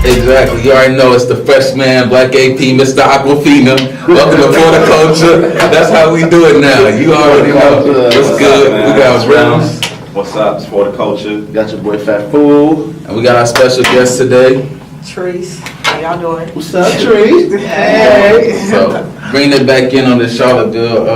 Exactly. You already know it's the freshman, Black AP, Mr. Aquafina. Welcome to For the Culture. That's how we do it now. You already know. What's good? We got Rams. What's up? It's For the Culture. Got your boy Fat Fool. And we got our special guest today. Trici, how y'all doing? What's up, Trici? Hey. So, bringing it back in on the Charlottesville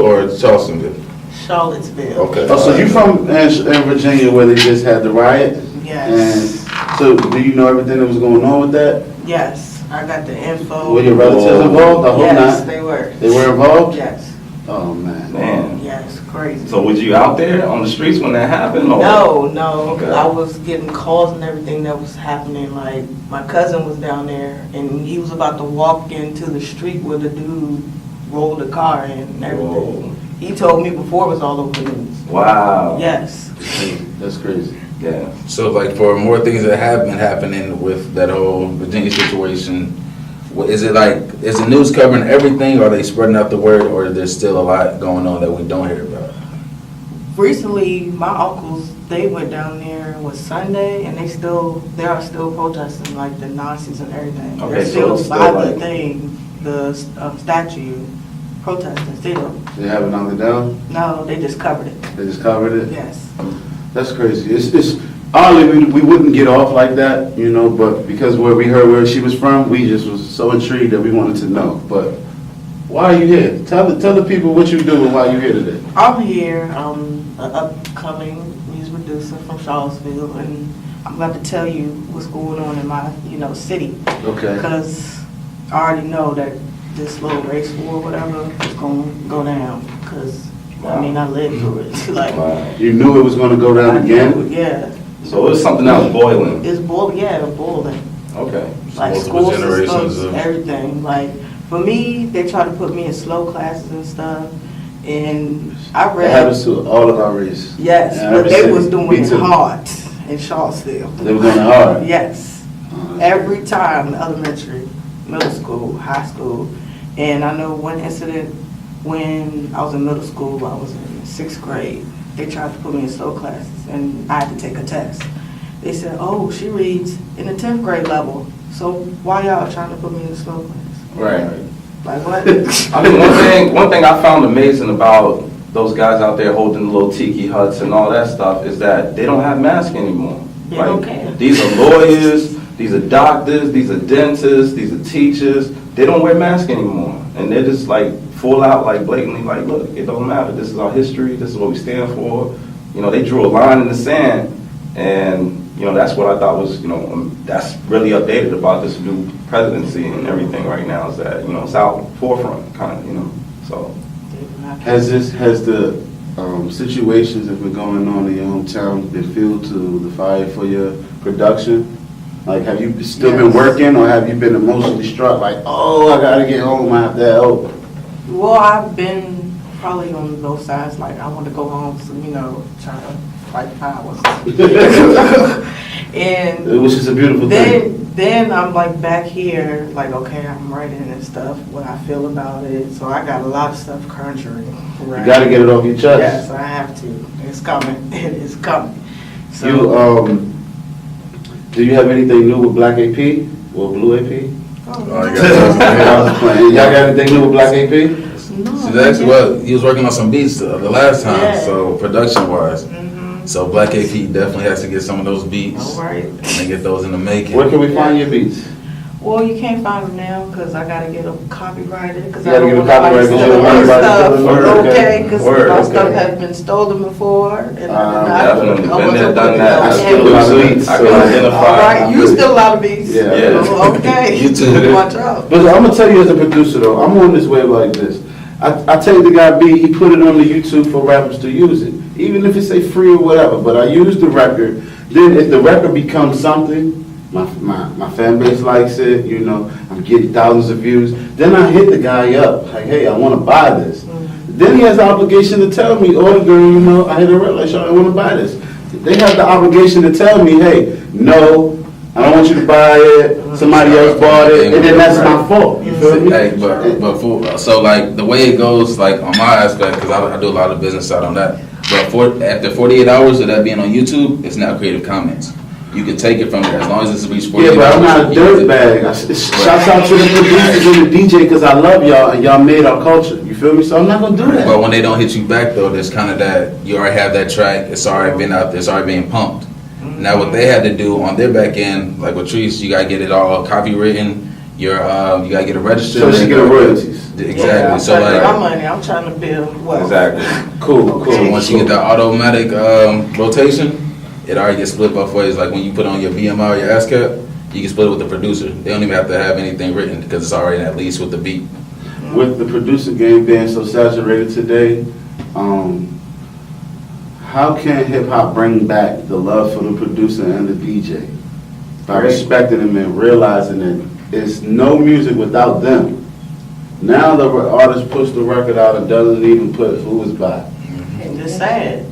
or Charlestonville? Charlottesville. Okay. Oh, so you from in Virginia where they just had the riot? Yes. And so do you know everything that was going on with that? Yes, I got the info. Were your relatives involved? I hope Yes, not. they were. They were involved? Yes. Oh, man. Man. Yes, crazy. So was you out there on the streets when that happened? Or? No. Okay. I was getting calls and everything that was happening. Like, my cousin was down there, and he was about to walk into the street where the dude rolled the car in and everything. Whoa. He told me before it was all over the news. Wow. Yes. That's crazy. Yeah. So, like, for more things that have been happening with that whole Virginia situation, is it like, is the news covering everything, or are they spreading out the word, or there's still a lot going on that we don't hear about? Recently, my uncles, they went down there, it was Sunday, and they are still protesting, like, the Nazis and everything. Okay, They're so still it's still by like- the thing, the statue, protesting still. They have it on the down? No, they just covered it. They just covered it? Yes. That's crazy. It's honestly, we wouldn't get off like that, you know, but because where we heard where she was from, we just was so intrigued that we wanted to know. But why are you here? Tell the people what you do and why you're here today. I'm here, an upcoming music producer from Charlottesville, and I'm about to tell you what's going on in my, city. Okay. Because I already know that this little race war, whatever, is going to go down. Because, I lived through it. Like, Wow. You knew it was going to go down I knew again? it, yeah. So it was something that was boiling. It's boiling, yeah, it's boiling. Okay. Like Multiple school generations systems, of- everything. Like, for me, they try to put me in slow classes and stuff. And I It read, happens to all of our race. yes, Yeah, but every they city. was doing Me it too. hard in Charlottesville. They were doing it hard. Yes. Every time, elementary, middle school, high school. And I know one incident when I was in middle school, I was in 6th grade. They tried to put me in slow classes, and I had to take a test. They said, "Oh, she reads in the 10th grade level, so why y'all trying to put me in the slow class?" Right. Like, what? I mean, one thing I found amazing about those guys out there holding the little tiki huts and all that stuff is that they don't have masks anymore. They don't care. These are lawyers, these are doctors, these are dentists, these are teachers. They don't wear masks anymore. And they're just like full out, like blatantly like, look, it don't matter. This is our history. This is what we stand for. They drew a line in the sand. And, that's what I thought was, that's really updated about this new presidency and everything right now is that, it's out forefront kind of, so. Has the situations that have been going on in your hometown been fueled to the fire for your production? Like, have you still been working, or have you been emotionally struck? Like, oh, I gotta get home, I have to help. Well, I've been probably on both sides. Like, I want to go home, so, try to fight powers. And Which is a beautiful thing. then I'm like back here, like, okay, I'm writing and stuff, what I feel about it. So I got a lot of stuff conjuring. Right? You gotta get it off your chest. Yes, I have to. It's coming. It is coming. So, Do you have anything new with Black AP or Blue AP? Oh, Y'all got anything new with Black AP? no, She's actually, well, he was working on some beats the last time, Yeah. so production-wise. Mhm. So Black AP definitely has to get some of those beats All right. and get those in the making. Where can we find your beats? Well, you can't find them now because I gotta get them copyrighted. Cause You I gotta don't get them want nobody copyrighted 'cause stealing you my don't want stuff. anybody stealing it. Okay, because Word, my okay. stuff has been stolen before, and Definitely. Been there, wasn't done putting that. it I on steal a camera. lot of beats. I can identify. All right, you still a lot of beats. Yeah. Yeah. Oh, okay. You too. Watch out. But I'm gonna tell you as a producer though, I'm on this wave like this. I tell the guy B, he put it on the YouTube for rappers to use it. Even if it's say free or whatever, but I use the record. Then if the record becomes something, my fan base likes it, I'm getting thousands of views. Then I hit the guy up, like, hey, I wanna buy this. Then he has the obligation to tell me, or the girl, I hit a red light, I wanna buy this. They have the obligation to tell me, hey, no, I don't want you to buy it, somebody else bought it, and then that's my fault, you feel me? Hey, so like the way it goes, like on my aspect, because I do a lot of business out on that. But after 48 hours of that being on YouTube, it's now Creative Commons. you can take it from there as long as it's reached 40. Yeah, but I'm not a dirtbag. Shouts out to the producers and the DJ because I love y'all and y'all made our culture. You feel me? So I'm not gonna do that. But when they don't hit you back though, there's kind of that you already have that track. It's already been out there. It's already being pumped. Now what they had to do on their back end, like with Trici, you gotta get it all copywritten. You gotta get it registered. So she get her royalties. Exactly. Yeah, So like my money, I'm trying to build wealth. Exactly. Cool. So once you get the automatic rotation, it already gets split both ways. Like when you put on your BMI or your ASCAP, you can split it with the producer. They don't even have to have anything written because it's already at least with the beat. With the producer game being so saturated today, how can hip hop bring back the love for the producer and the DJ? By respecting them and realizing that it's no music without them. Now the artist puts the record out and doesn't even put who is by. And it's sad.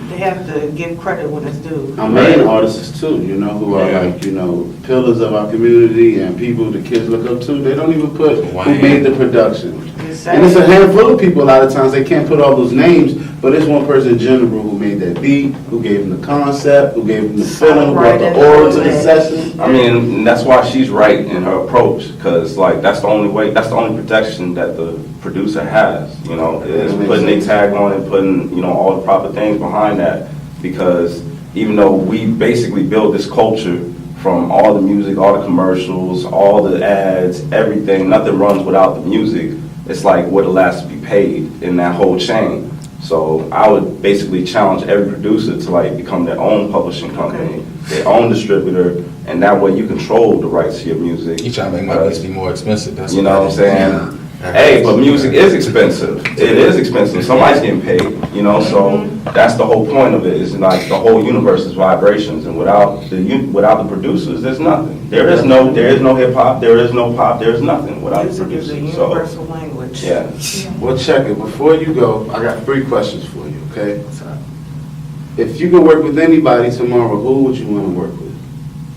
They have to give credit when it's due. Our main artists too, you know, who are like, you know, pillars of our community and people the kids look up to. They don't even put who made the production. And it's a handful of people a lot of times. They can't put all those names, but it's one person in general who made that beat, who gave them the concept, who gave them the feeling, who brought the aura to the session. I mean, that's why she's right in her approach, because like that's the only way, that's the only protection that the producer has. You know, is putting a tag on it, putting all the proper things behind that. Because even though we basically build this culture from all the music, all the commercials, all the ads, everything, nothing runs without the music. It's like what last to be paid in that whole chain. So I would basically challenge every producer to like become their own publishing company, their own distributor, and that way you control the rights to your music. You trying to make my beats be more expensive. That's you know what I'm saying? Hey, but music is expensive. It is expensive. Somebody's getting paid, so that's the whole point of it. Is like the whole universe is vibrations, and without the producers, there's nothing. There is no hip hop, there is no pop, there is nothing without the Music is a producers. universal language. Yeah. Well, check it. Before you go, I got 3 questions for you, okay? What's up? If you could work with anybody tomorrow, who would you want to work with?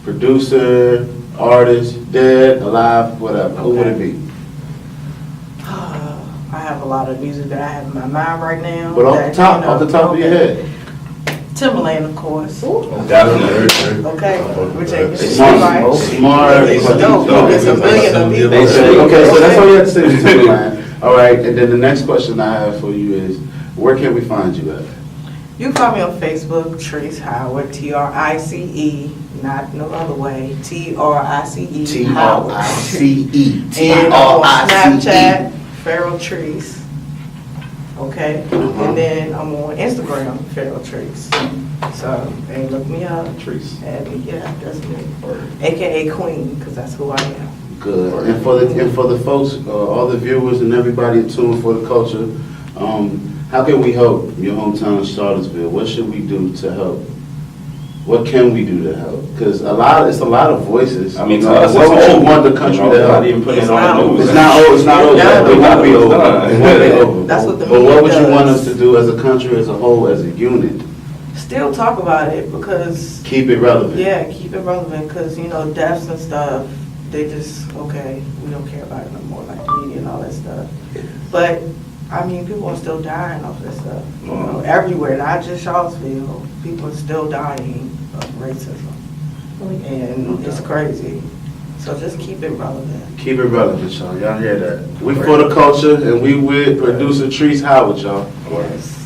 Producer, artist, dead, alive, whatever. Who would it be? I have a lot of music that I have in my mind right now. But off the top of your head. Timberland, of course. Definitely. Okay, which ain't Smart. It's dope. There's a million of people. Okay, so that's all you have to say to Timberland. All right, and then the next question I have for you is, where can we find you at? You can find me on Facebook, Trice Howard, Trice, not no other way, Trice Howard. Trice. And on Snapchat, Feral Trees. Okay, and then I'm on Instagram, Feral Trees. So, hey, look me up. Trici. Yeah, that's me. AKA Queen, because that's who I am. Good. And for the folks, all the viewers and everybody in tune for the culture, how can we help your hometown of Charlottesville? What should we do to help? What can we do to help? Because it's a lot of voices. I mean, to us, what would you want the country to help? Not even putting it on the news. It's not over. Yeah, It won't be over. It won't be over. That's what the But what would media you want does. us to do as a country, as a whole, as a unit? Still talk about it because, Keep it relevant. yeah, keep it relevant because, deaths and stuff, they just, okay, we don't care about it no more, like the media and all that stuff. But, I mean, people are still dying off this stuff, everywhere, not just Charlottesville. People are still dying of racism. And it's crazy. So just keep it relevant. Keep it relevant, y'all. Y'all hear that? We for the culture, and we with producer Trice Howard, y'all. Yes.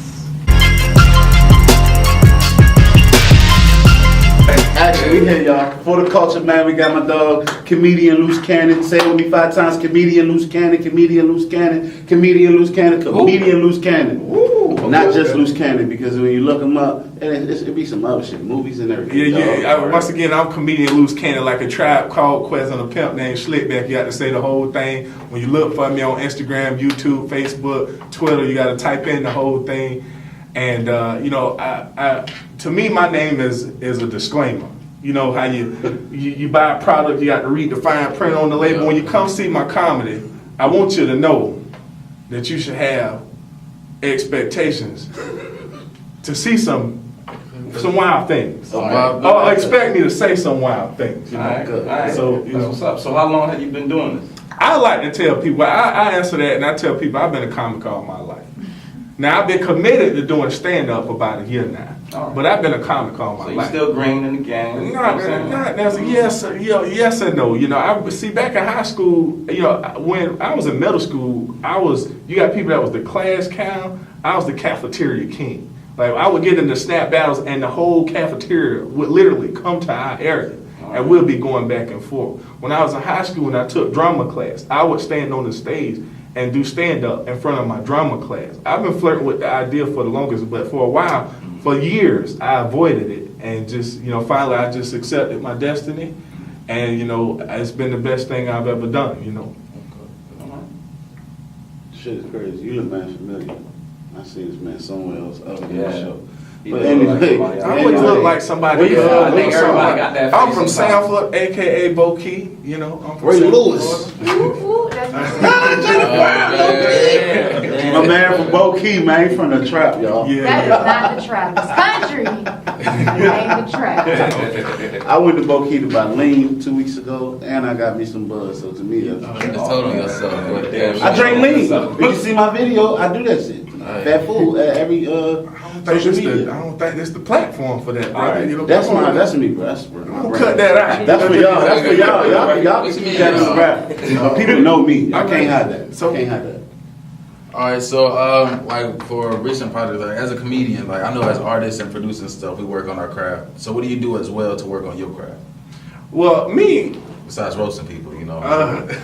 Action, we here, y'all. For the culture, man, we got my dog, comedian Loose Cannon. Say it with me 5 times. Comedian Loose Cannon, comedian Loose Cannon, comedian Loose Cannon, comedian Loose Cannon. Not just Loose Cannon, because when you look him up, it be some other shit, movies and everything. Yeah. Once again, I'm comedian Loose Cannon, like a Tribe Called Quest on a pimp named Slickback. You got to say the whole thing. When you look for me on Instagram, YouTube, Facebook, Twitter, you got to type in the whole thing. And to me, my name is a disclaimer. You know how you buy a product, you got to read the fine print on the label. When you come see my comedy, I want you to know that you should have expectations to see some wild things. Or expect me to say some wild things. All right. So what's up? So how long have you been doing this? I like to tell people, I answer that and I tell people I've been a comic all my life. Now I've been committed to doing stand-up about a year now. All right. But I've been a comic all my So you life. still green in the game? You know what I'm saying? Not yes, yes and no. You know, I see back in high school. You know, when I was in middle school, you got people that was the class clown. I was the cafeteria king. Like I would get into snap battles, and the whole cafeteria would literally come to our area, and we'll be going back and forth. When I was in high school and I took drama class, I would stand on the stage and do stand up in front of my drama class. I've been flirting with the idea for the longest, but for a while, for years, I avoided it, and just finally I just accepted my destiny, and it's been the best thing I've ever done. Shit is crazy. You look man familiar. I seen this man somewhere else other than Yeah. the show. He But look like anyway, somebody else. I wouldn't look like somebody. Yeah, I think else. everybody got that I'm face from sometimes. Sanford, aka Bo Key. I'm from Ray Sanford, Lewis. Florida. Ooh, that's my man from Bo Key, man, he from the trap, y'all. Yeah, That is yeah. not the trap. It's country. It ain't the trap. I went to Bo Key to buy lean 2 weeks ago, and I got me some buzz. So to me, that's You just told on yourself. But I drink lean. If you see my video, I do that shit. Fat fool at every social media. I don't think it's the platform for that, brother. Alright, You know, that's come on. that's me, bro. That's my Don't brand. cut that out. That's for y'all. That's for y'all. Y'all What can you keep mean, that in the rap. But people know me. I can't hide that. So- I can't hide that. All right, so like for recent projects, like as a comedian, like I know as artists and producing stuff, we work on our craft. So what do you do as well to work on your craft Well, me, besides roasting people?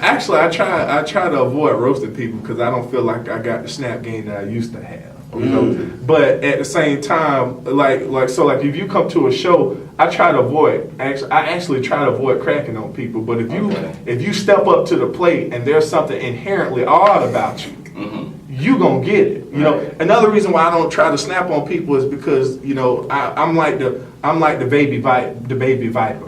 actually, I try to avoid roasting people because I don't feel like I got the snap game that I used to have. But at the same time, like if you come to a show, I try to avoid. I actually try to avoid cracking on people. But if you step up to the plate and there's something inherently odd about you, you gonna get it. You know. Another reason why I don't try to snap on people is because I'm like the baby viper.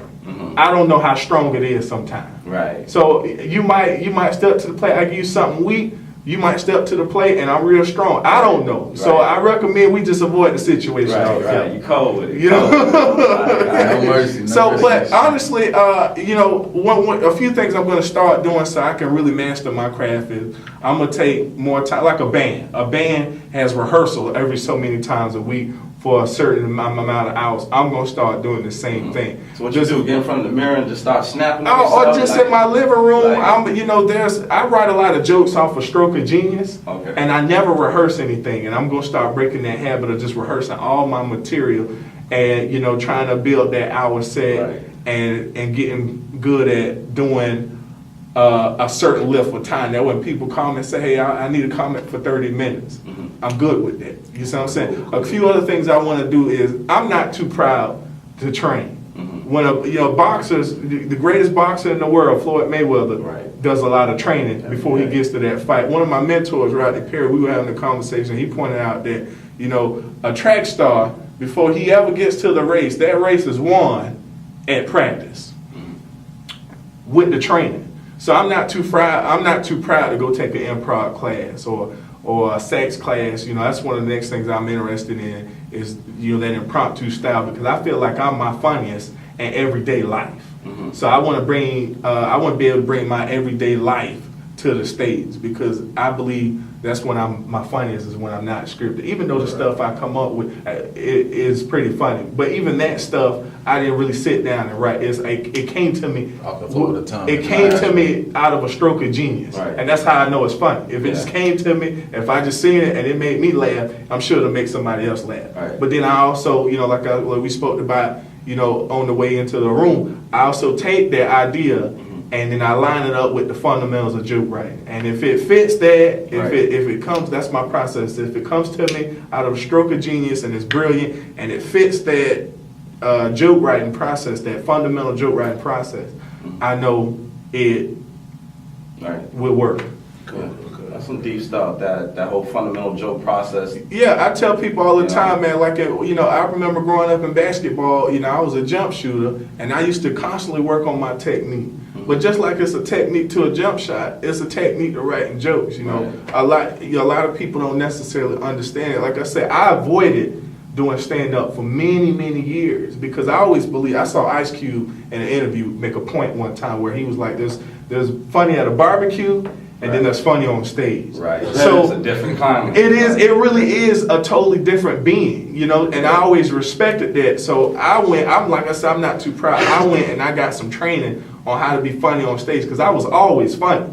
I don't know how strong it is sometimes. Right. So you might step to the plate. I give you something weak. You might step to the plate, and I'm real strong. I don't know. So Right. I recommend we just avoid the situation altogether. Right. You cold with it. You know. No mercy. So, but honestly, a few things I'm going to start doing so I can really master my craft is I'm going to take more time, like a band. A band has rehearsal every so many times a week for a certain amount of hours. I'm going to start doing the same thing. So what you do? Get in front of the mirror and just start snapping? at Or yourself, just like- in my living room, like- I write a lot of jokes off of Stroke of Genius, Okay. and I never rehearse anything, and I'm gonna start breaking that habit of just rehearsing all my material, and trying to build that hour set, Right. and getting good at doing a certain lift of time. That when people call me and say, hey, I need a comment for 30 minutes, I'm good with that. You see what I'm saying? A few other things I want to do is I'm not too proud to train. When boxers, the greatest boxer in the world, Floyd Mayweather, Right. does a lot of training before he gets to that fight. One of my mentors, Rodney Perry, we were having a conversation. He pointed out that a track star, before he ever gets to the race, that race is won at practice with the training. So I'm not too proud to go take an improv class or a sax class. That's one of the next things I'm interested in is that impromptu style, because I feel like I'm my funniest in everyday life. So I want to be able to bring my everyday life to the stage, because I believe that's when I'm my funniest, is when I'm not scripted. Even though the stuff I come up with it is pretty funny, but even that stuff I didn't really sit down and write. It came to me Off the floor of the tongue. It came to me out of a stroke of genius, Right. and that's how I know it's funny. If it just Yeah. came to me, if I just seen it and it made me laugh, I'm sure it'll make somebody else laugh. Right. But then I also, like we spoke about, on the way into the room, I also take that idea and then I line it up with the fundamentals of joke writing. And if it fits that, Right. if it comes, that's my process. If it comes to me out of a stroke of genius and it's brilliant and it fits that joke writing process, that fundamental joke writing process, I know it Right. will work. That's some deep stuff. That whole fundamental joke process. Yeah, I tell people all the Yeah. time, man, like, I remember growing up in basketball, I was a jump shooter, and I used to constantly work on my technique. But just like it's a technique to a jump shot, it's a technique to writing jokes, Right. A lot of people don't necessarily understand it. Like I said, I avoided doing stand-up for many, many years, because I always believe, I saw Ice Cube in an interview make a point one time where he was like, there's funny at a barbecue, and then there's funny on stage. Right. So it's a different climate. it is. It really is a totally different being, you know. And I always respected that. So I went. I'm like I said, I'm not too proud. I went and I got some training on how to be funny on stage because I was always funny,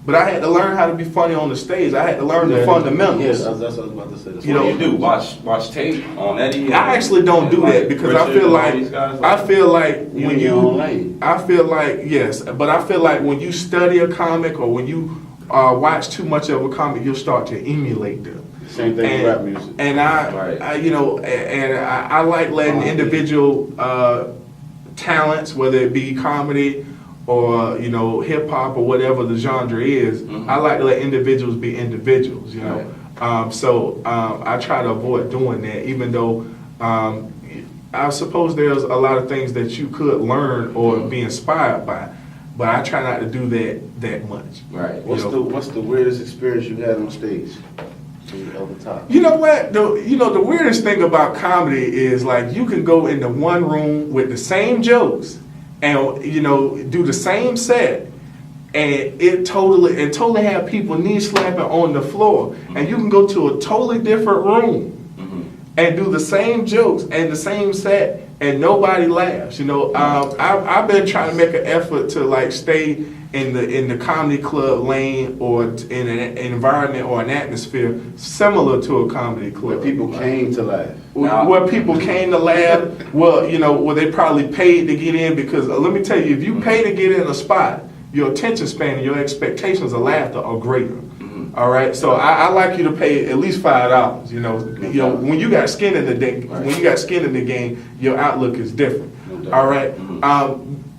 but I had to learn how to be funny on the stage. I had to learn the fundamentals. Yes, that's what I was about to say. That's You What know, do you do? Watch tape on Eddie? I actually don't do that because I feel like You when in your you, own lane. I feel like yes, but I feel like when you study a comic or when you watch too much of a comic, you'll start to emulate them. Same thing with rap music. And I you know, and I like letting individual talents, whether it be comedy or you know hip hop or whatever the genre is, I like to let individuals be individuals. You know, so I try to avoid doing that, even though. I suppose there's a lot of things that you could learn or be inspired by, but I try not to do that much. Right. What's the weirdest experience you had on stage? Over top. You know what? The weirdest thing about comedy is like you can go into one room with the same jokes and you know do the same set and it totally have people knee slapping on the floor, and you can go to a totally different room and do the same jokes and the same set and nobody laughs. You know, I've been trying to make an effort to like stay in the comedy club lane or in an environment or an atmosphere similar to a comedy club. Where people came to laugh. Where people came to laugh, well, you know, where they probably paid to get in because let me tell you, if you pay to get in a spot, your attention span and your expectations of laughter are greater. All right, so I like you to pay at least $5. You know, when you got skin in the game, your outlook is different. All right,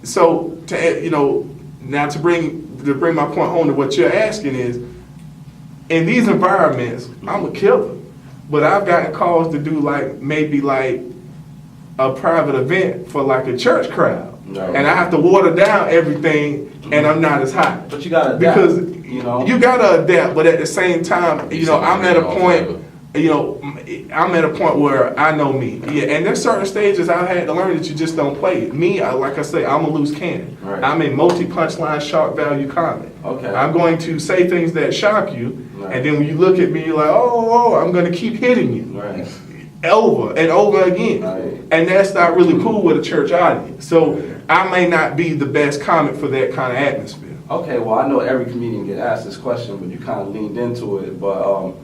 so to you know, now to bring my point home to what you're asking is, in these environments, I'm a killer, but I've gotten calls to do maybe a private event for like a church crowd, and I have to water down everything, and I'm not as hot. But you gotta adapt, because you know, you gotta adapt, but at the same time, you know, I'm at a point. You know, I'm at a point where I know me. Yeah, and there's certain stages I had to learn that you just don't play. Me, like I say, I'm a loose cannon. Right. I'm a multi-punchline, shock value comic. Okay. I'm going to say things that shock you, Right. and then when you look at me, you're like, oh, I'm going to keep hitting you. Right. Over and over again. Right. And that's not really cool with a church audience. So I may not be the best comic for that kind of atmosphere. Okay, well, I know every comedian get asked this question, but you kind of leaned into it. But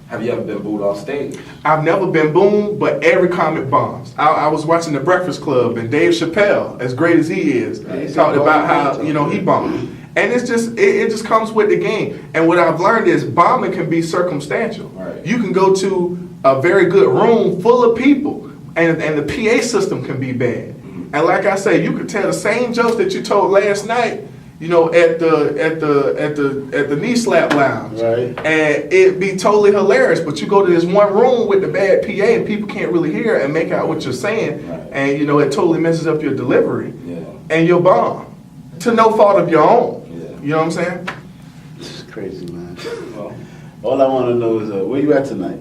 have you ever been booed off stage? I've never been boomed, but every comic bombs. I was watching The Breakfast Club, and Dave Chappelle, as great as he is, talked about how he bombed. And it's just it just comes with the game. And what I've learned is bombing can be circumstantial. Right. You can go to a very good room full of people, and the PA system can be bad. And like I say, you could tell the same jokes that you told last night, you know, at the knee slap lounge, Right. and it'd be totally hilarious. But you go to this one room with the bad PA, and people can't really hear it and make out what you're saying, Right. and you know it totally messes up your delivery, Yeah. and you're bomb to no fault of your own. Yeah. You know what I'm saying? This is crazy, man. Well, All I want to know is where you at tonight?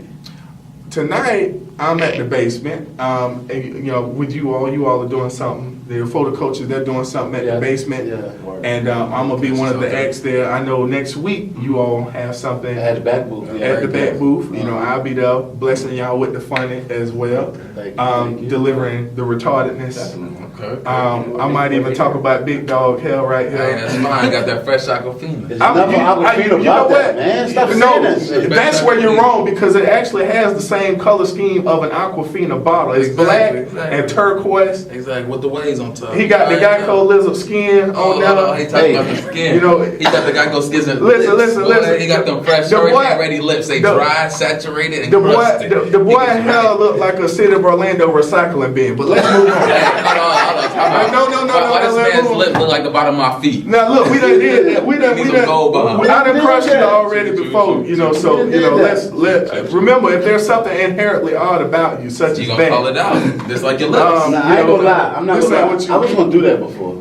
Tonight, I'm at the basement. And, you know, with you all are doing something. The photo coaches, they're doing something at the basement. Yeah. And I'm gonna be one of the acts there. I know next week you all have something At the back booth. Yeah, at the right there. back booth. You know, I'll be there blessing y'all with the funny as well. Thank you. Delivering the retardedness. definitely. Okay. I might even talk about Big Dog Hell right Hey, here. that's fine. Got that fresh Aquafina. There's nothing I would feel you know about that, what? man. Stop No, saying that shit. that's where you're wrong because it actually has the same color scheme of an Aquafina bottle. It's black Exactly. and turquoise. Exactly. With the waves on top. He got the Geico lizard skin on there. He talking about the skin. You know, he got the Geico skins and Listen, lips. listen, Boy, listen. He got them fresh, The boy- ready lips. They dry, saturated, and The boy, crusted. the boy He gets hell right. looked like a City of Orlando recycling bin. But let's move on. Hold on. Why this let's man's move on. lip look like the bottom of my feet? Now look, we done did that. We done Need some gold behind. I done crushed it already before, you know. So you know, let's remember if there's something inherently odd about you, such You as gonna call it that. out, just like your lips. Nah, I ain't gonna lie. I'm not This gonna ain't lie. what you- I was gonna do that before.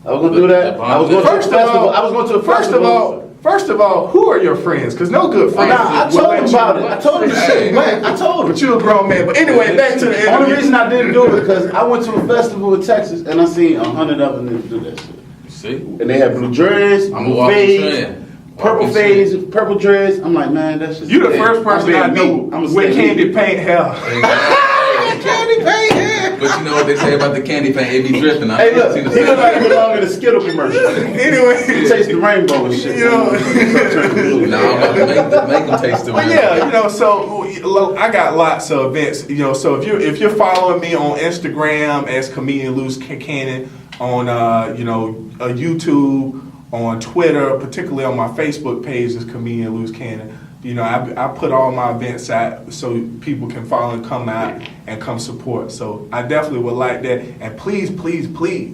I was gonna do that. I was going to a First of festival. all, I was going to a festival. first of all, who are your friends? Because no good friends. Nah, I will told let him you- about it. I told him the shit. Man, I told him. But you a grown man. But anyway, back to the Only interview. reason I didn't do it because I went to a festival in Texas and I seen 100 of them niggas do that shit. See? And they had blue dreads, I'm a blue walking fades, trend. purple phase, purple dreads. I'm like, man, that's just. You the first person I know with candy paint hair. Candy paint hair. But you know what they say about the candy paint? It be dripping. Hey, look, he look like he belong in a Skittle commercial. Anyway, He tastes the rainbow and shit. You know. No, I'm about to make them taste the But yeah, you know, so look, I got lots of events. You know, so if you're following me on Instagram as Comedian Loose Cannon, on YouTube, on Twitter, particularly on my Facebook page is Comedian Loose Cannon. You know, I put all my events out so people can follow and come out and come support. So I definitely would like that. And please,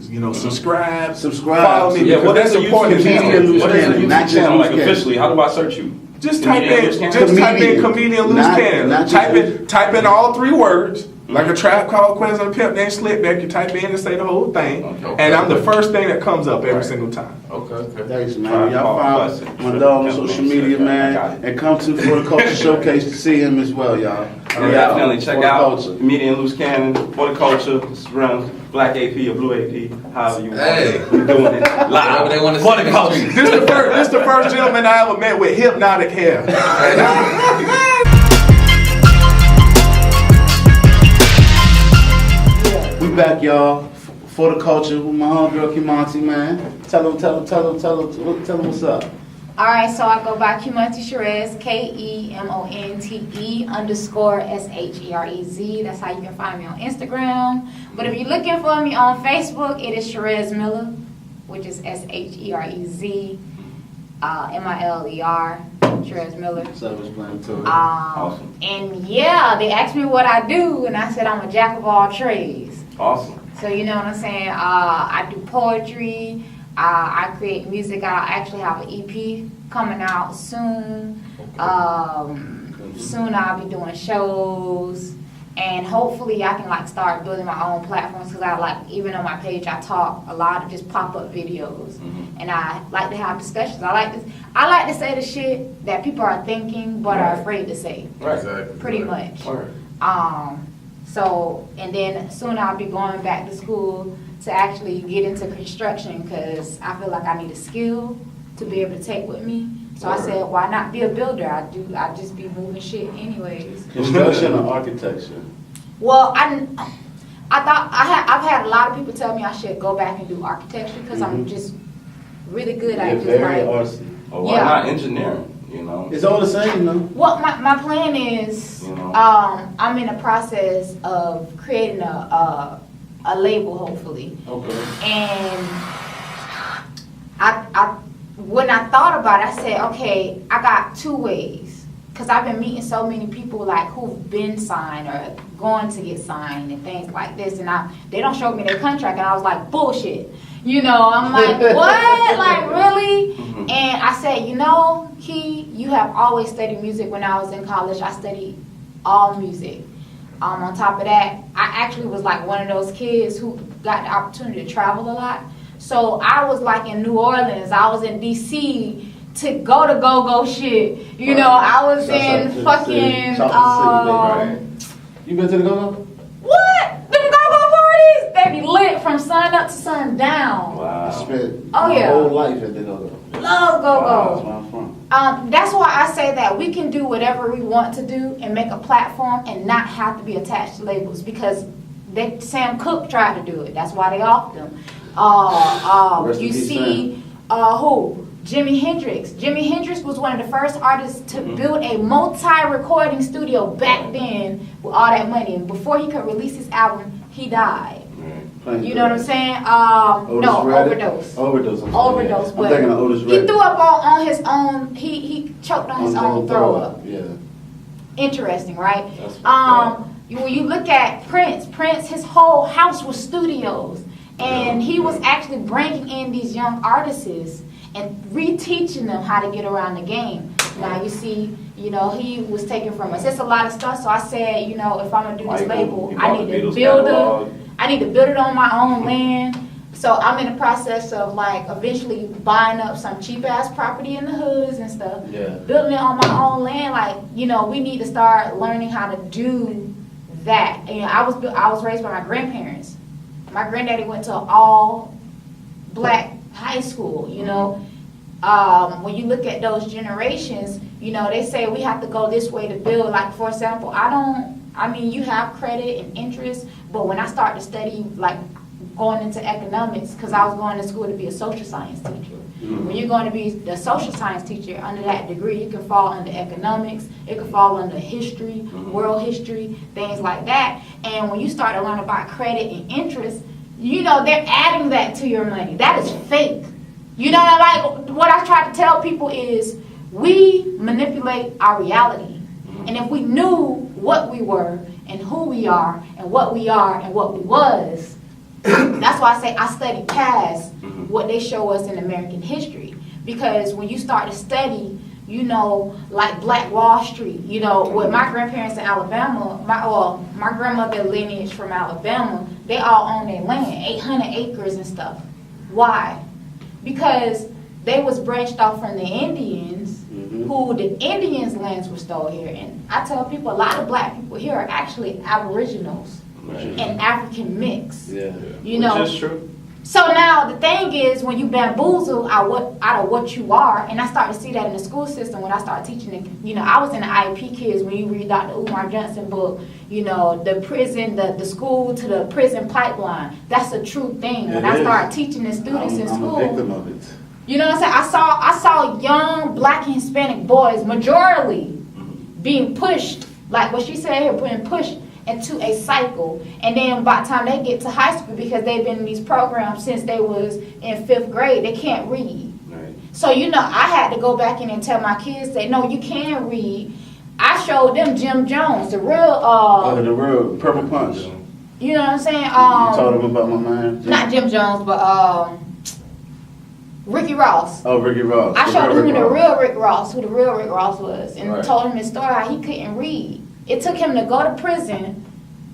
you know, subscribe, follow me. Yeah, Because what that's is a important. YouTube channel? What is a Not YouTube channel? Like Loose officially, how do I search you? Just type in Comedian. Comedian Loose Not Cannon. just- Type in all 3 words. Like a trap called Quez and a Pimp named Slickback, you type in and say the whole thing. Okay. And I'm the first thing that comes up every single time. Okay. Thanks, man. Y'all follow my dog on social media, man. And come to For the Culture Showcase to see him as well, y'all. And definitely check For the out Culture. Comedian Loose Cannon, For the Culture, it's around Black AP or Blue AP, however you want. Hey. We're doing it live. Whatever they wanna For see the in the culture. street. This the first gentleman I ever met with hypnotic hair. We back, y'all. For the Culture with my homegirl Kemonte, man. Tell him what's up. All right, so I go by Kemonte Sherez, KEMONTE_SHEREZ. That's how you can find me on Instagram. But if you're looking for me on Facebook, it is Sherez Miller, which is SHEREZ, MILER, Sherez Miller. Self-explanatory. Awesome. And yeah, they asked me what I do, and I said I'm a jack of all trades. Awesome. So you know what I'm saying? I do poetry. I create music. I actually have an EP coming out soon. Soon I'll be doing shows, and hopefully I can like start building my own platforms, because I like, even on my page I talk a lot of just pop-up videos, and I like to have discussions. I like to say the shit that people are thinking but are afraid to say. Right. Exactly. Pretty much. Word. So, and then soon I'll be going back to school to actually get into construction, because I feel like I need a skill to be able to take with me. So I said, why not be a builder? I just be moving shit anyways. Construction or architecture? Well, I've had a lot of people tell me I should go back and do architecture, because I'm just really good at You're just very like. artsy. Or why Yeah. not engineering? You know. It's all the same, though. What my plan is, You know. I'm in the process of creating a label, hopefully. Okay. And when I thought about it, I said, okay, I got 2 ways. Because I've been meeting so many people like who've been signed or going to get signed and things like this. And they don't show me their contract. And I was like, bullshit. You know, I'm like, what? Like, really? Mhm. And I said, you know, you have always studied music. When I was in college, I studied all music. On top of that, I actually was like one of those kids who got the opportunity to travel a lot. So I was like in New Orleans, I was in DC to go shit. You know, I was Shout out to in the fucking, city. Shout out to the city, You been to the go-go? what? Them go-go parties? They be lit from sun up to sun down. I Wow. spent Oh, my yeah. whole life at the go-go. Love go-go. That's where I'm from. That's why I say that we can do whatever we want to do and make a platform and not have to be attached to labels, because Sam Cooke tried to do it. That's why they offed him. Rest You in peace, see, who? Jimi Hendrix. Jimi Hendrix was one of the first artists to build a multi-recording studio back then with all that money. And before he could release his album, he died. You know what I'm saying? No, overdose. Overdose. I'm sorry, Overdose, yeah. but I'm thinking of Otis he Redding. threw up on his own. He choked on his own throw up. Yeah. Interesting, right? That's fucked up. When you look at Prince, his whole house was studios, and he was actually bringing in these young artists and reteaching them how to get around the game. Now you see, you know, he was taken from us. It's a lot of stuff. So I said, you know, if I'm gonna do this label, I need to build it on my own land. So I'm in the process of like eventually buying up some cheap ass property in the hoods and stuff, Yeah. building it on my own land. Like, you know, we need to start learning how to do that. And I was raised by my grandparents. My granddaddy went to an all black high school, you know. when you look at those generations, you know, they say we have to go this way to build. Like, for example, you have credit and interest, but when I started to study, like, going into economics, because I was going to school to be a social science teacher. When you're going to be the social science teacher, under that degree, you can fall under economics, it can fall under history, world history, things like that. And when you start to learn about credit and interest, you know, they're adding that to your money. That is fake. You know, like, what I try to tell people is we manipulate our reality. And if we knew what we were and who we are and what we are and what we was, that's why I say I study past what they show us in American history. Because when you start to study, you know, like Black Wall Street, you know, with my grandparents in Alabama, my grandmother lineage from Alabama, they all own their land, 800 acres and stuff. Why? Because they was branched off from the Indians, who the Indians' lands were stole here. And I tell people, a lot of black people here are actually aboriginals and African mix. You know. Which is true. So now the thing is, when you bamboozle out of what you are, and I start to see that in the school system when I start teaching it. You know, I was in the IEP kids when you read Dr. Umar Johnson book. You know, the prison, the school to the prison pipeline. That's a true thing. When I started teaching the students in school. I'm a victim of it. You know what I'm saying? I saw young black and Hispanic boys majorly being pushed, like what she said here, being pushed into a cycle. And then by the time they get to high school, because they've been in these programs since they was in 5th grade, they can't read. Right. So, you know, I had to go back in and tell my kids, say, no, you can read. I showed them Jim Jones, the real the real Purple Punch. you know what I'm saying? You told them about my man? Not Jim Jones, but Ricky Ross. Oh, Ricky Ross. I showed him who the Ross. real Rick Ross was, and told him his story how he couldn't read. It took him to go to prison.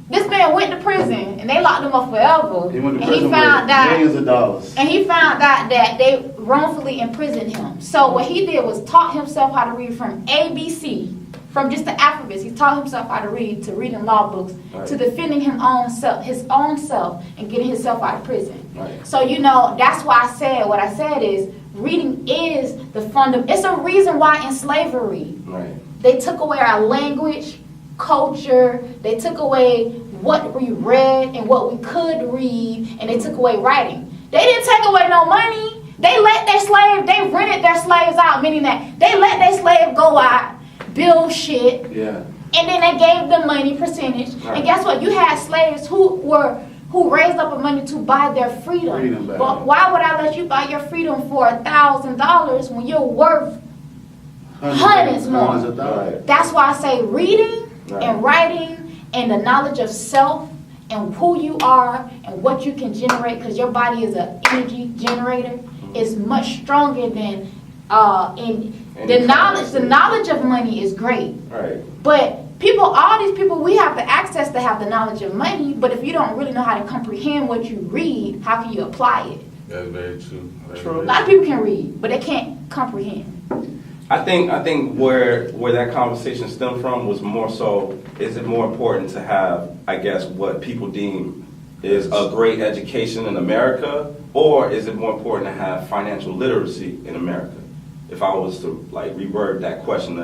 This man went to prison, and they locked him up forever. He went to and prison he found with out, millions of dollars. and he found out that they wrongfully imprisoned him. So what he did was taught himself how to read from ABC, from just the alphabets. He taught himself how to read, to reading law books, to defending his own self, and getting himself out of prison. Right. So, you know, that's why I said what I said is reading is the fundamental. It's a reason why in slavery they took away our language, culture. They took away what we read and what we could read, and they took away writing. They didn't take away no money. They rented their slaves out, meaning that they let their slave go out, build shit, and then they gave them money percentage. Right. And guess what? You had slaves who raised up the money to buy their freedom. But why would I let you buy your freedom for $1,000 when you're worth hundreds more? That's why I say reading and writing and the knowledge of self and who you are and what you can generate, because your body is an energy generator, is much stronger than the knowledge of money is great. But all these people, we have the access to have the knowledge of money, but if you don't really know how to comprehend what you read, how can you apply it? That's very true. A lot of people can read, but they can't comprehend. I think where that conversation stemmed from was more so, is it more important to have, I guess, what people deem is a great education in America, or is it more important to have financial literacy in America? If I was to like reword that question,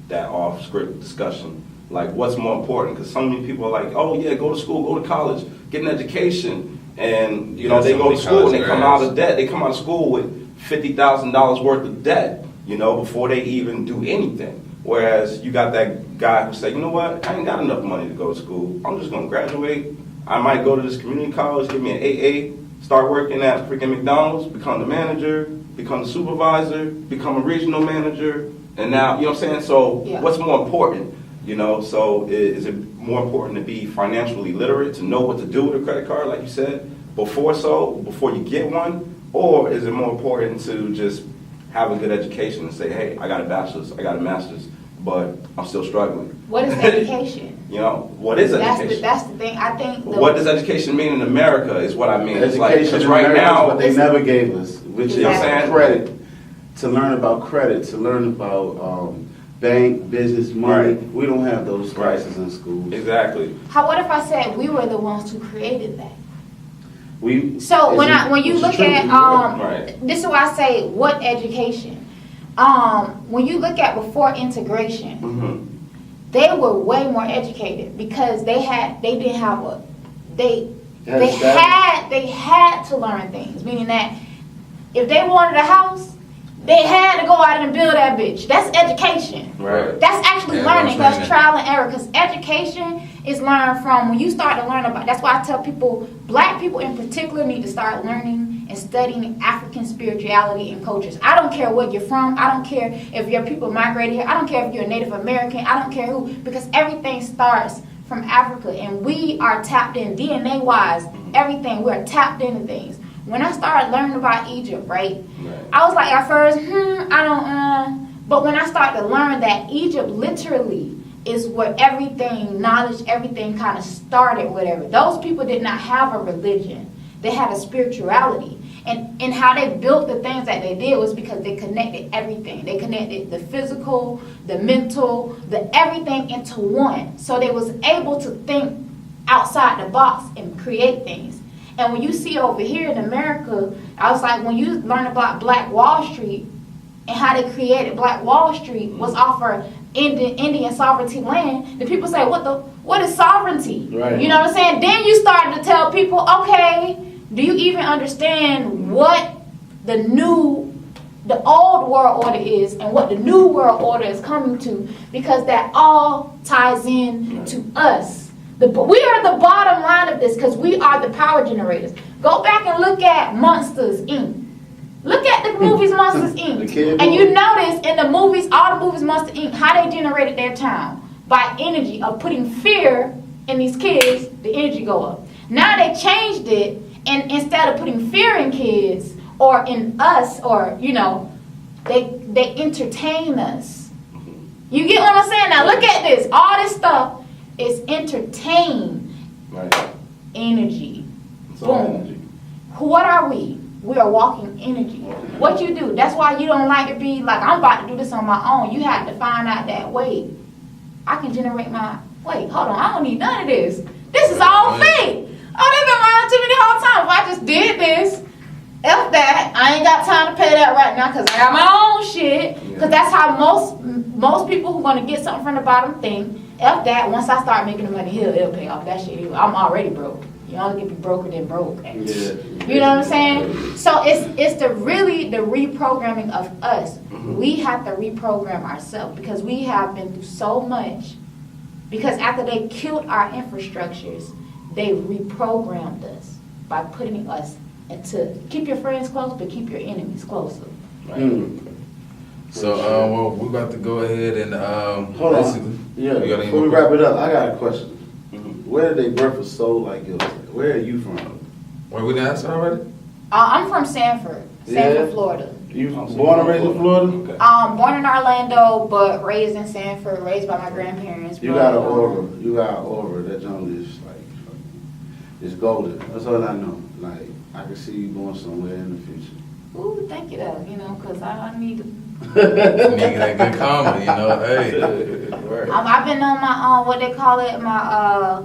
that off-script discussion, like what's more important? Because so many people are like, oh yeah, go to school, go to college, get an education, and you know they go to school and they come out of debt. They come out of school with $50,000 worth of debt, you know, before they even do anything. Whereas you got that guy who say, you know what, I ain't got enough money to go to school. I'm just gonna graduate. I might go to this community college, give me an AA, start working at freaking McDonald's, become the manager, become the supervisor, become a regional manager, and now, you know what I'm saying? So what's more important? You know, so is it more important to be financially literate, to know what to do with a credit card, like you said, before you get one? Or is it more important to just have a good education and say, hey, I got a bachelor's, I got a master's, but I'm still struggling? What is education? You know, what is education? That's the thing. I think. What does education mean in America is what I mean. Education it's like, because right now, is what they never gave us, which is credit. To learn about credit, to learn about bank, business, money. Right. We don't have those classes in school. Exactly. What if I said we were the ones who created that? So when you it's look true. at Right. this is why I say what education. When you look at before integration, Mm-hmm. they were way more educated because they had to learn things. Meaning that if they wanted a house, they had to go out and build that bitch. That's education. Right. That's actually Yeah, learning. that's That's training. trial and error. Because education is learned from when you start to learn about. That's why I tell people, black people in particular, need to start learning and studying African spirituality and cultures. I don't care where you're from. I don't care if your people migrated here. I don't care if you're a Native American. I don't care who. Because everything starts from Africa, and we are tapped in DNA wise. Everything, we're tapped into things. When I started learning about Egypt, right? I was like, at first, I don't, but when I started to learn that Egypt literally is where everything, knowledge, everything kind of started, whatever. Those people did not have a religion. They had a spirituality. And how they built the things that they did was because they connected everything. They connected the physical, the mental, the everything into one. So they was able to think outside the box and create things. And when you see over here in America, I was like, when you learn about Black Wall Street and how they created Black Wall Street was off of Indian sovereignty land, the people say, what is sovereignty? Right. You know what I'm saying? Then you start to tell people, okay, do you even understand what the old world order is and what the new world order is coming to? Because that all ties in to us. We are the bottom line of this because we are the power generators. Go back and look at Monsters, Inc. Look at the movies Monsters, Inc. And you notice in the movies, all the movies Monsters, Inc., how they generated their town. By energy of putting fear in these kids, the energy go up. Now they changed it, and instead of putting fear in kids or in us, or, they entertain us. You get what I'm saying? Now look at this. All this stuff is entertain energy. It's all Boom. energy. What are we? We are walking energy. What you do? That's why you don't like to be like, I'm about to do this on my own. You have to find out that, wait, I can generate hold on, I don't need none of this. This is all fake. Oh, they've been lying to me the whole time. If I just did this, F that. I ain't got time to pay that right now because I got my own shit. Because that's how most people who want to get something from the bottom think. F that. Once I start making the money, it'll pay off that shit. I'm already broke. You only get me broker than broke. Yeah. You know what I'm saying? So it's the reprogramming of us. We have to reprogram ourselves because we have been through so much. Because after they killed our infrastructures, they reprogrammed us by putting us into keep your friends close, but keep your enemies closer. So we're about to go ahead and Hold basically- on. Yeah, You got any before we more wrap it up, I got a question. Where did they birth a soul like yours? Where are you from? Wait, we didn't answer already? I'm from Sanford, Yeah. Florida. You born and raised in Florida? Okay. Born in Orlando, but raised in Sanford, raised by my grandparents. You got an aura. You got an aura. That junk is like, it's golden. That's all I know. Like, I can see you going somewhere in the future. Ooh, thank you though, because I need to. Nigga, that good comedy, hey. Word. I've been on my what they call it, my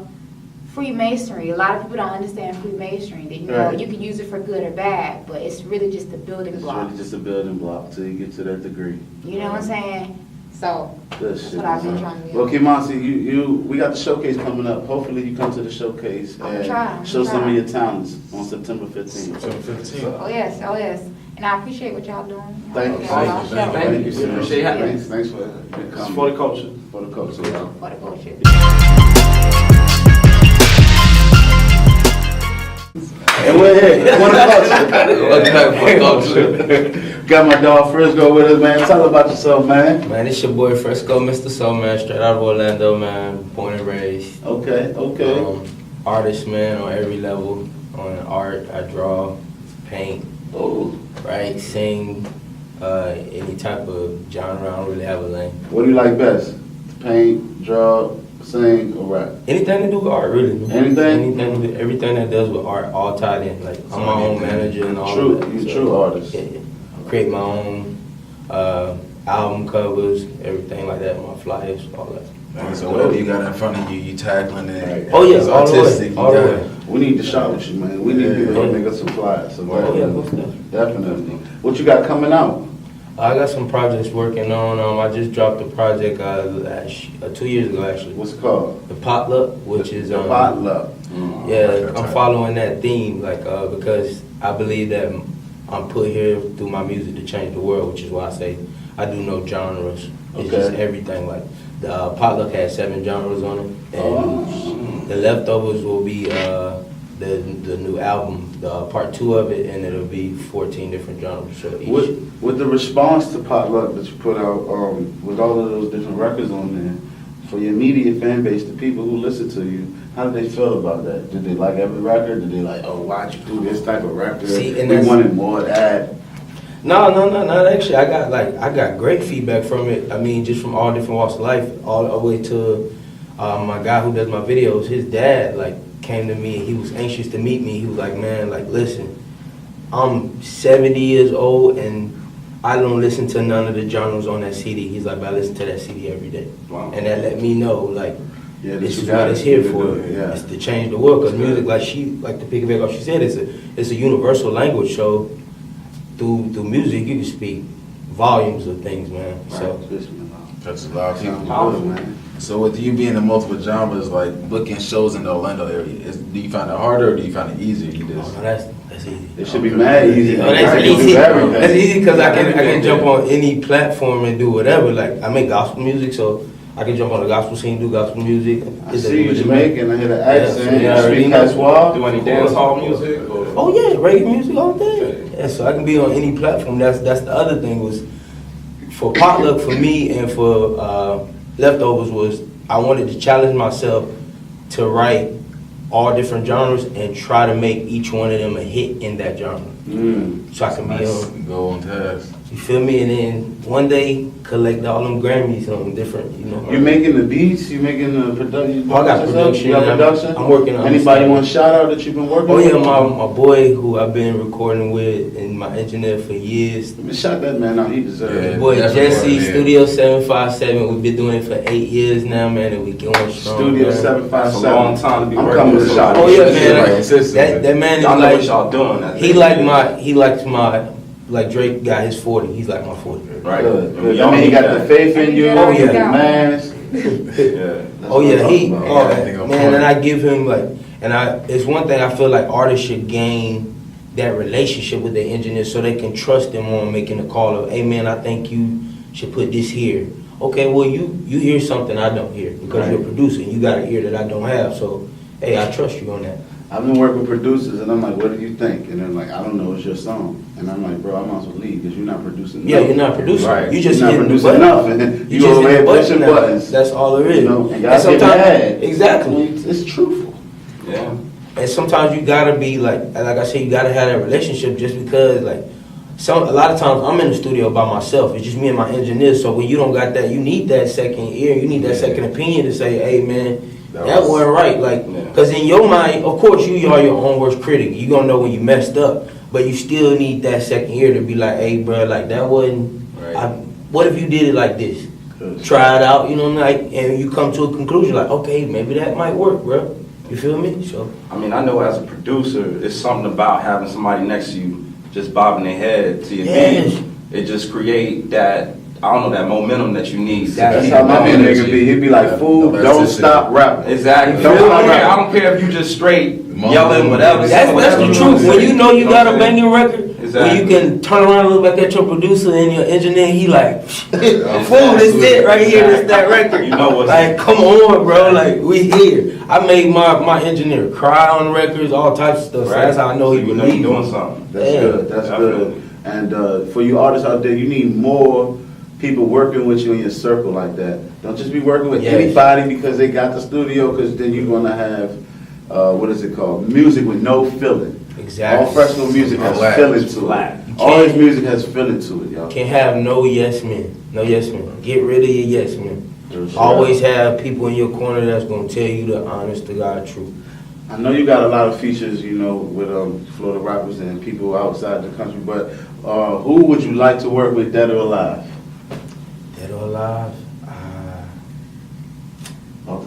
Freemasonry. A lot of people don't understand Freemasonry. That Right. you can use it for good or bad, but it's really just a building It's block. really just a building block till you get to that degree. You know what I'm saying? So Good that's shit. what I've been trying to do. Well, Kemonte, we got the showcase coming up. Hopefully you come to the showcase I'm and trying. show some of your talents on September 15th. So 15. Oh yes. And I appreciate what y'all doing. Thank you. Y'all Thank you. show. Thank you. sir. Appreciate you having us. Thanks for It's coming. for the culture. For the culture, y'all. For the bullshit. And we're here. For the culture. Got my dog Frensco with us, man. Tell about yourself, man. Man, it's your boy Frensco Mr.Soul, man, straight out of Orlando, man, born and raised. Okay. Artist, man, on every level. On art, I draw, paint, Oh. write, sing, any type of genre. I don't really have a lane. What do you like best? Paint, draw, sing, or rap? Anything to do with art, really. Man. Anything? Everything that does with art, all tied in. Like, I'm my own manager and all True, of that. you true artist. Yeah. Create my own album covers, everything like that, my flyers, all that. Man, so whatever you got in front of you, you tackling it. Oh, yeah, It's all the way, artistic, you all the got way. it. We need to shop with you, man. We need people to make us some flyers. So Oh, yeah, most definitely. definitely. What you got coming out? I got some projects working on. I just dropped a project 2 years ago, actually. What's it called? The Potluck, which is The Potluck. yeah, I'm following that theme, because I believe that I'm put here through my music to change the world, which is why I say I do no genres. It's just Okay. everything. Like the Potluck has 7 genres on it, and the leftovers will be the new album, the part 2 of it, and it'll be 14 different genres. So each. With the response to Potluck that you put out, with all of those different records on there, for your immediate fan base, the people who listen to you, how did they feel about that? Did they like every record? Did they like, oh, why'd you do this type of record? See, and we that's- wanted more of that. No, not actually. I got great feedback from it. I mean, just from all different walks of life, all the way to my guy who does my videos. His dad came to me and he was anxious to meet me. He was like, man, listen, I'm 70 years old and I don't listen to none of the genres on that CD. He's like, but I listen to that CD every day. Wow. And that let me know, Yeah, this that is you got what it. it's here You can for. do it, yeah. It's to change the world. Because music, to piggyback off she said, it's a universal language. So through music, you can speak volumes of things, man. So That's a lot of people. Powerful, man. So with you being in multiple genres, like booking shows in the Orlando area, do you find it harder or do you find it easier? You oh, just no, that's easy. It should be mad easy. Oh, that's I can do easy. everything. That's easy because I can jump on any platform and do whatever. Like I make gospel music, so I can jump on the gospel scene, do gospel music. I see you Jamaican, I hear the accent, Yeah, you speak yeah. patois. Do any dance hall music? Or? Oh yeah, reggae music all day. Yeah, so I can be on any platform. That's the other thing was for Potluck for me and for Leftovers was I wanted to challenge myself to write all different genres and try to make each one of them a hit in that genre. So I can be on. go on task. You feel me? And then one day collect all them Grammys on different, You making the beats? You making the production? Oh, I got production. You got production? I'm working on Anybody want to shout out that you've been working Oh with? yeah, my boy who I've been recording with and my engineer for years. Let me shout that man out. He deserves Yeah. it. Boy That's Jesse, important, man. Studio 757. We've been doing it for 8 years now, man, and we going strong. Studio man. 757. That's a long time to be I'm working coming with to shout somebody. Oh yeah, Shit, man. like consistent. That man is Y'all know what like y'all doing. That he likes my like Drake got his 40. He's like my 40. Right. Good. And we I all mean, he need got that. the faith in you. Oh, He got yeah. the mask. Yeah. Oh yeah, he That's what I'm about. oh, Yeah, I think I'm man, fine. and I give him it's one thing I feel like artists should gain that relationship with their engineer so they can trust them on making a call of, hey man, I think you should put this here. Okay, well you hear something I don't hear because you're a producer and you got an ear that I don't have. So hey, I trust you on that. I've been working with producers, and I'm like, what do you think? And they're like, I don't know, it's your song. And I'm like, bro, I might as well leave because you're not producing. Yeah, you're not producing. Right. You just you're not hitting the producing button. enough. You You just over hit here the button pushing now. buttons. That's all there is. You know, and And guys get mad. exactly. It's truthful. Yeah. And sometimes you gotta be like I said, you gotta have that relationship just because a lot of times I'm in the studio by myself. It's just me and my engineer. So when you don't got that, you need that second ear. You need that second opinion to say, hey man, that wasn't right. Because in your mind, of course, you are your own worst critic. You gonna know when you messed up, but you still need that second ear to be like, hey bro, that wasn't. Right. What if you did it like this? Try it out, you know, and you come to a conclusion like, okay, maybe that might work, bro. You feel me? So. I mean, I know as a producer, it's something about having somebody next to you just bobbing their head to your Yes. beat. It just create that, I don't know, that momentum that you need. That's how my man nigga be. He be like, fool, No, don't that's stop rapping. Exactly. Don't stop I rapping. don't care if you just straight Mom, yelling, whatever. That's whatever the truth. When you know you got a banging record, Exactly. when you can turn around and look back at your producer and your engineer, he like, fool, this Exactly. it right here, this that record. You know what's- like, come on, bro, like we here. I made my engineer cry on records, all types of stuff. So that's how I know he you know you believed. doing something. That's Yeah. good. That's Definitely. good. And for you artists out there, you need more people working with you in your circle like that. Don't just be working with Yes. anybody because they got the studio, because then you're gonna have what is it called? Music with no feeling. Exactly. All Fresco music has Flat. feeling to Flat. it. You All can't- his music has feeling to it, y'all. Can't have no yes men. No yes men. Get rid of your yes men. Sure. Always have people in your corner that's gonna tell you the honest to God truth. I know you got a lot of features, you know, with Florida rappers and people outside the country, but who would you like to work with, dead or alive? Dead or alive?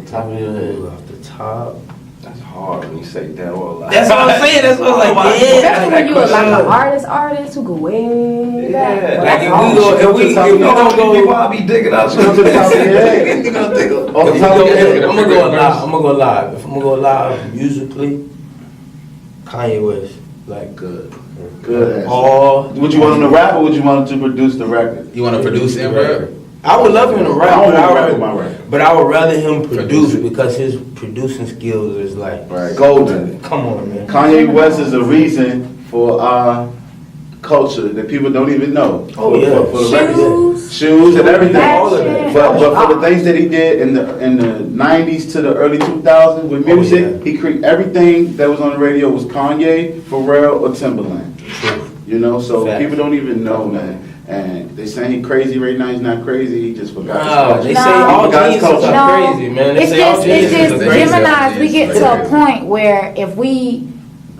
top of your head. Off the top. That's hard when you say dead or alive. That's what I'm saying. That's what I'm like. Yeah. Especially when you are like an artist who go way back. Yeah. Like if That's we go, if we You know how gonna many people go. I be digging out Go to the top of your head. You gonna think of? Off the top of your head. I'm gonna go live. I'm gonna go live. If I'm gonna go live musically, Kanye West. Like Good. Good answer. all. Would you want him to rap or would you want him to produce the record? You want to produce and rap? I would love him to rap, I don't but I want to rap would, with my record. but I would rather him produce Produce it. because his producing skills is like Right. Golden. Come on, man. Kanye West is a reason for our culture that people don't even know. Oh, yeah. For the record. Shoes. Shoes and everything. All of that. But for the things that he did in the 90s to the early 2000s with music, Oh, yeah. he created everything that was on the radio was Kanye, Pharrell, or Timberland. You know, so Facts. people don't even know, man. And they saying he crazy right now. He's not crazy. He just forgot Nah, his they culture. say all Forgot his geniuses culture. are crazy, man. They It's say all just, geniuses are crazy. Geminis, we get to a Crazy. point where if we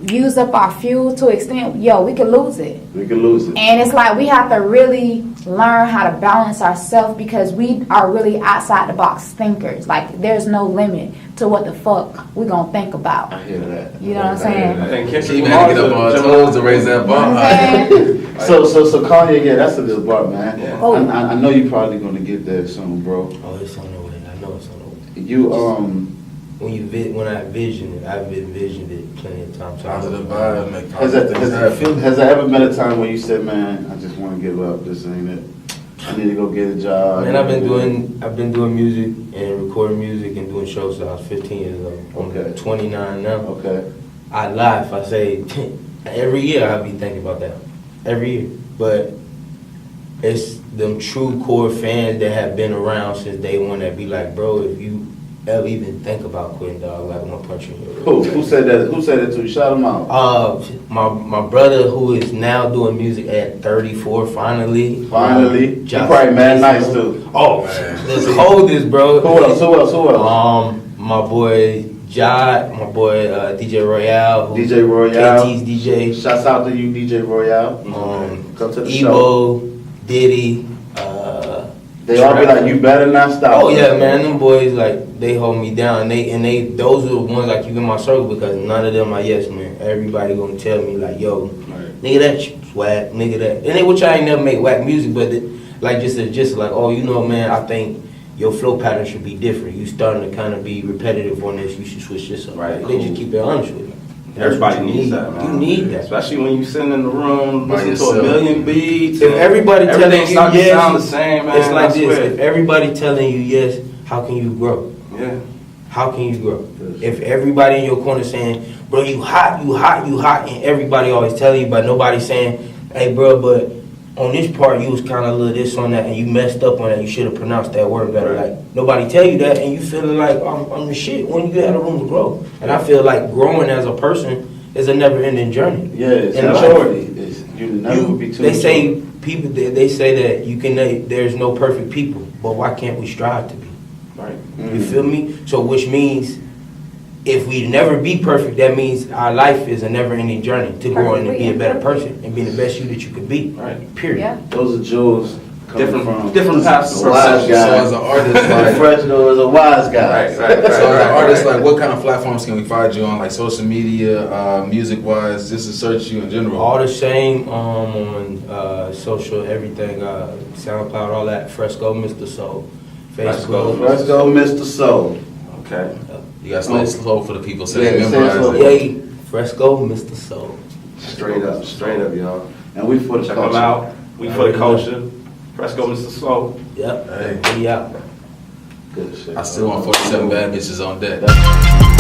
use up our fuel to an extent, we could lose it. We could lose it. And it's like we have to really learn how to balance ourselves because we are really outside the box thinkers. Like there's no limit to what the fuck we gonna think about. I hear that. You know what I'm saying? I think She Kendrick even had to get up on Lamar's her a toes to raise that You know bar. what I'm saying? So Kanye, yeah, that's a good part, man. Yeah. Oh. I know you're probably gonna get there soon, bro. Oh, it's on the way. I know it's on the way. You When I envisioned it, I've envisioned it plenty of times. So Positive vibe, make has positive there things happen. ever been a time where you said, man, I just want to give up. This ain't it. I need to go get a job. Man, I've been doing music and recording music and doing shows since I was 15 years old. I'm Okay. 29 now. Okay. I lie if I say every year I'll be thinking about that. Every year. But it's them true core fans that have been around since day one that be like, bro, if you ever even think about quitting, dog, like I'm gonna punch you in your Who said that? Who said that to you? Shout him out. My brother who is now doing music at 34 finally. Finally. He Josh- probably mad nice too. Oh, Man. the coldest, bro. Who else? My boy Jod, my boy DJ Royale, who DJ Royale. KT's DJ. Shouts out to you, DJ Royale. Come to the show. Ebo, Diddy. They all be like, you better not stop. Oh yeah, man, them boys like they hold me down. They those are the ones I keep in my circle because none of them are yes man. Everybody gonna tell me like, yo, nigga that shit's whack, nigga that, and they which I ain't never make whack music, but like just like, oh, you know, man, I think your flow pattern should be different. You starting to kind of be repetitive on this. You should switch this up. Right, They just cool. keep it honest with you. That's Everybody what you needs need. that, man. You need that. Especially when you sitting in the room, By listening to yourself. a million beats. If everybody telling everything you starts to yes, sound the same, man. it's like I this. swear. If everybody telling you yes, how can you grow? Yeah. How can you grow? If everybody in your corner saying, bro, you hot, and everybody always telling you, but nobody saying, hey, bro, but on this part, you was kind of a little this on that, and you messed up on that. You should have pronounced that word better. Right. Like nobody tell you that, and you feeling like I'm the shit when you had a room to grow. And I feel like growing as a person is a never-ending journey. Yeah, it's In life. maturity. You never be too They say mature. people. They say that you can. There's no perfect people, but why can't we strive to be? Right. You feel me? So which means if we never be perfect, that means our life is a never-ending journey to grow and to be a better person and be the best you that you could be. Right. Period. Yeah. Those are jewels coming from Different paths a of wise perception. guy. So as an artist, like, Fresno is a wise guy. Right, right, right. so as an artist, like, what kind of platforms can we find you on, like social media, music-wise, just to search you in general? All the same on social, everything, SoundCloud, all that. Fresco Mr.Soul, Facebook. Fresco Mr.Soul. Okay. You got to say it slow for the people so Yeah, they say it memorize slow. it. Yay, Fresco Mr.Soul. Straight up, y'all. And we for the Check culture. them out. We for the culture. Fresco Mr.Soul. Yep. Hey. We out. Good shit. I still want 47 bad bitches on deck.